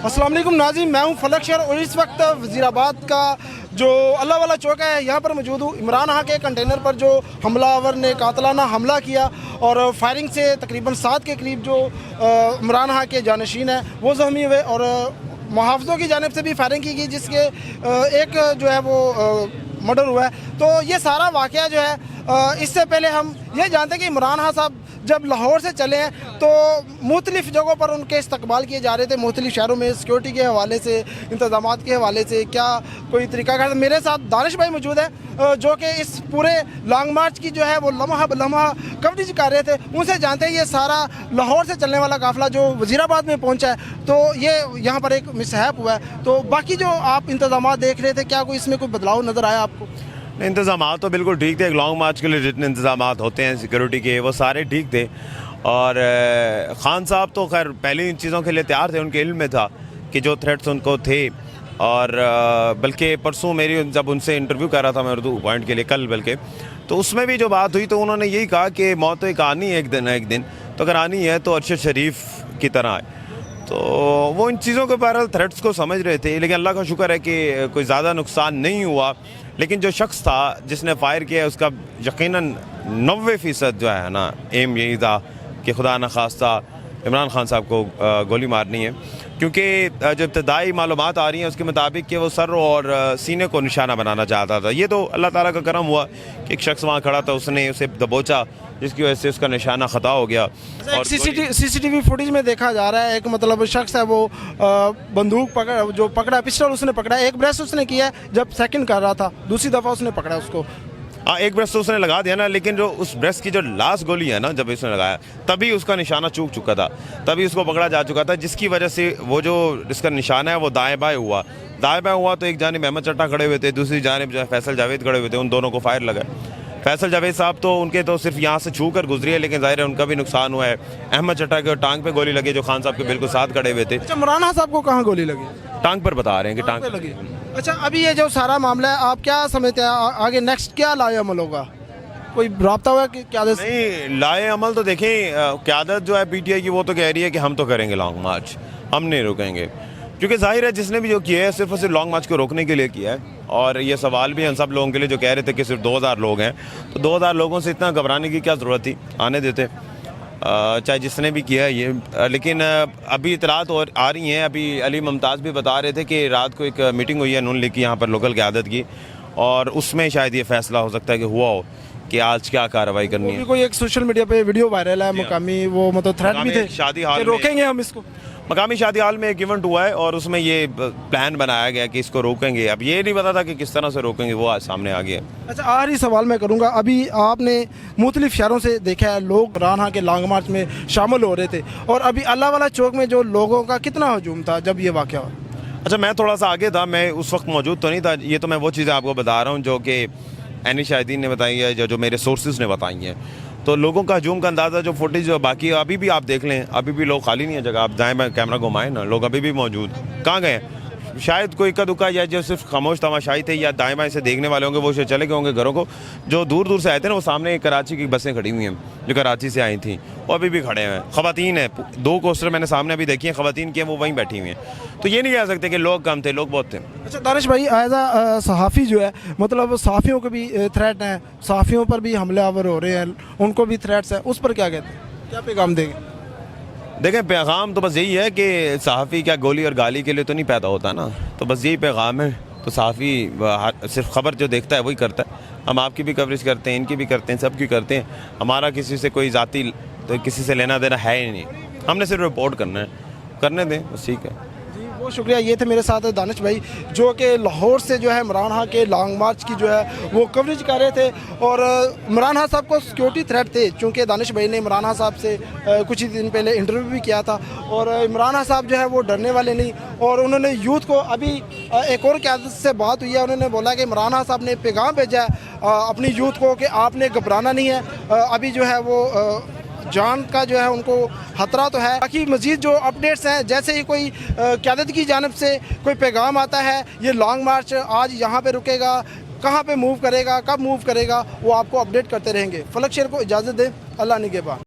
अस्सलाम वालेकुम नाज़रीन, मैं हूँ फलक शहर और इस वक्त वज़ीराबाद का जो अल्लाह वाला चौक है यहाँ पर मौजूद हूँ। इमरान हाँ के कंटेनर पर जो हमलावर ने कातलाना हमला किया और फायरिंग से तकरीबन 7 के करीब जो इमरान हाँ के जानशीन हैं वो ज़ख्मी हुए और मुहाफ़िज़ों की जानिब से भी फायरिंग की गई जिसके एक जो है वो मर्डर हुआ है। तो ये सारा वाक़या जो है इससे पहले हम ये जानते हैं कि इमरान हाँ साहब जब लाहौर से चले हैं तो मुख्तलिफ़ जगहों पर उनके इस्तकबाल किए जा रहे थे, मुख्तलिफ़ शहरों में सिक्योरिटी के हवाले से, इंतज़ामात के हवाले से क्या कोई तरीक़ाकार। मेरे साथ दानिश भाई मौजूद है जो कि इस पूरे लॉन्ग मार्च की जो है वो लम्हा बलम्हा कवरेज कर रहे थे। उनसे जानते हैं ये सारा लाहौर से चलने वाला काफ़िला जो वज़ीराबाद में पहुँचा है तो ये यहाँ पर एक मिसहैप हुआ है। तो बाकी जो आप इंतज़ामात देख रहे थे क्या कोई इसमें कोई बदलाव नज़र आया आपको? इंतज़ामात तो बिल्कुल ठीक थे। एक लॉन्ग मार्च के लिए जितने इंतज़ामात होते हैं सिक्योरिटी के वो सारे ठीक थे और ख़ान साहब तो खैर पहले इन चीज़ों के लिए तैयार थे, उनके इल्म में था कि जो थ्रेट्स उनको थे। और बल्कि परसों मेरी जब उनसे इंटरव्यू कर रहा था मैं उर्दू पॉइंट के लिए कल बल्कि, तो उसमें भी जो बात हुई तो उन्होंने यही कहा कि मौत तो एक आनी है एक दिन, तो अगर आनी है तो अरशद शरीफ की तरह है। तो वो इन चीज़ों के बहरहाल थ्रेट्स को समझ रहे थे, लेकिन अल्लाह का शुक्र है कि कोई ज़्यादा नुकसान नहीं हुआ। लेकिन जो शख्स था जिसने फ़ायर किया उसका यकीनन 90% जो है ना एम यही था कि खुदा न खास्ता इमरान खान साहब को गोली मारनी है, क्योंकि जो इब्तदाई मालूमात आ रही हैं उसके मुताबिक कि वो सर और सीने को निशाना बनाना चाहता था। ये तो अल्लाह ताला का करम हुआ कि एक शख्स वहाँ खड़ा था, उसने उसे दबोचा जिसकी वजह से उसका निशाना ख़ता हो गया। और सीसीटीवी फुटेज में देखा जा रहा है एक मतलब शख्स है वो बंदूक पकड़ा पिस्टल उसने पकड़ा, एक ब्रेस्ट उसने किया जब सेकंड कर रहा था, दूसरी दफ़ा उसने पकड़ा उसको। हाँ, एक ब्रेस्ट तो उसने लगा दिया ना, लेकिन जो उस ब्रेस्ट की जो लास्ट गोली है ना जब उसने लगाया तभी उसका निशाना चूक चुका था, तभी उसको पकड़ा जा चुका था, जिसकी वजह से वो जो इसका निशाना है वो दाएं बाएं हुआ। तो एक जानिब अहमद चट्टा खड़े हुए थे, दूसरी जानिब जो है फैसल जावेद खड़े हुए थे, उन दोनों को फायर लगा। फैसल जावेद साहब तो उनके तो सिर्फ यहाँ से छू कर गुजरी है, लेकिन ज़ाहिर है उनका भी नुकसान हुआ है। अहमद चट्टा के टांग पे गोली लगी जो खान साहब के बिल्कुल साथ खड़े हुए थे। अच्छा, इमरान खान साहब को कहाँ गोली लगी? टांग पर बता रहे हैं कि टांग पे लगी। अच्छा, अभी ये जो सारा मामला है आप क्या समझते हैं आगे नेक्स्ट क्या लाए अमल होगा? कोई रब्ता हुआ कि क़यादत नहीं लाए अमल? तो देखें क़यादत जो है पीटीआई की वो तो कह रही है कि हम तो करेंगे लॉन्ग मार्च, हम नहीं रुकेंगे, क्योंकि जाहिर है जिसने भी जो किया है सिर्फ और सिर्फ लॉन्ग मार्च को रोकने के लिए किया है। और ये सवाल भी हम सब लोगों के लिए जो कह रहे थे कि सिर्फ 2000 लोग हैं, तो 2000 लोगों से इतना घबराने की क्या ज़रूरत थी, आने देते चाहे जिसने भी किया है ये। लेकिन अभी इतलात और आ रही हैं, अभी अली मुमताज़ भी बता रहे थे कि रात को एक मीटिंग हुई है नून लीग की यहाँ पर लोकल क़यादत की, और उसमें शायद ये फैसला हो सकता है कि हुआ हो कि आज क्या कार्रवाई करनी है। कोई एक सोशल मीडिया पे वीडियो वायरल है, मुकामी वो मतलब थ्रेट भी थे शादी हाल रोकेंगे हम इसको। मकामी शादी हाल में एक इवेंट हुआ है और उसमें ये प्लान बनाया गया कि इसको रोकेंगे। अब ये नहीं पता था कि किस तरह से रोकेंगे, वो आज सामने आ गया। अच्छा, आखिरी सवाल मैं करूँगा, अभी आपने मुख्तलिफ शहरों से देखा है लोग राना के लॉन्ग मार्च में शामिल हो रहे थे और अभी अल्लाह वाला चौक में जो लोगों का कितना हजूम था जब ये वाक़या हुआ? अच्छा, मैं थोड़ा सा आगे था, मैं उस वक्त मौजूद तो नहीं था। ये तो मैं वो चीज़ें आपको बता रहा हूँ जो कि एनी शाहिदीन ने बताई है, जो मेरे सोर्सेज ने बताई हैं। तो लोगों का हजूम का अंदाज़ा जो फुटेज बाकी अभी भी आप देख लें, अभी भी लोग खाली नहीं है जगह, आप जाएँ कैमरा घुमाएं ना, लोग अभी भी मौजूद। कहाँ गए? शायद कोई इक्का दुक्का या जो सिर्फ खामोश तमाशाई थे या दाएं बाएं से देखने वाले होंगे वो चले गए होंगे घरों को। जो दूर दूर से आए थे ना, वो सामने कराची की बसें खड़ी हुई हैं जो कराची से आई थी, वो अभी भी खड़े हैं। ख़वातीन है, 2 कोस्टर मैंने सामने अभी देखी हैं, ख़वातीन की हैं, वो वहीं बैठी हुई हैं। तो ये नहीं कह सकते कि लोग कम थे, लोग बहुत थे। अच्छा दानिश भाई, एज आ सहाफ़ी जो है मतलब सहाफ़ियों को भी थ्रेट हैं, सहाफ़ियों पर भी हमलावर हो रहे हैं, उनको भी थ्रेट्स हैं, उस पर क्या कहते हैं, क्या पैगाम देंगे? देखें, पैगाम तो बस यही है कि सहाफ़ी क्या गोली और गाली के लिए तो नहीं पैदा होता ना, तो बस यही पैगाम है। तो सहाफ़ी सिर्फ ख़बर जो देखता है वही करता है। हम आपकी भी कवरेज करते हैं, इनकी भी करते हैं, सबकी करते हैं। हमारा किसी से कोई ज़ाती तो किसी से लेना देना है ही नहीं, हमने सिर्फ रिपोर्ट करना है, करने दें बस, ठीक है। बहुत शुक्रिया। ये थे मेरे साथ दानिश भाई जो कि लाहौर से जो है इमरान खान के लॉन्ग मार्च की जो है वो कवरेज कर रहे थे और इमरान खान साहब को सिक्योरिटी थ्रेट थे, चूँकि दानिश भाई ने इमरान खान साहब से कुछ ही दिन पहले इंटरव्यू भी किया था और इमरान खान साहब जो है वो डरने वाले नहीं। और उन्होंने यूथ को अभी एक और क़यादत से बात हुई है, उन्होंने बोला कि इमरान खान साहब ने पैगाम भेजा है अपनी यूथ को कि आपने घबराना नहीं है, अभी जो है वो जान का जो है उनको खतरा तो है। बाकी मज़ीद जो अपडेट्स हैं, जैसे ही कोई क़यादत की जानिब से कोई पैगाम आता है, ये लॉन्ग मार्च आज यहाँ पे रुकेगा, कहाँ पे मूव करेगा, कब मूव करेगा, वो आपको अपडेट करते रहेंगे। फलक शेर को इजाज़त दें, अल्लाह निगहबान।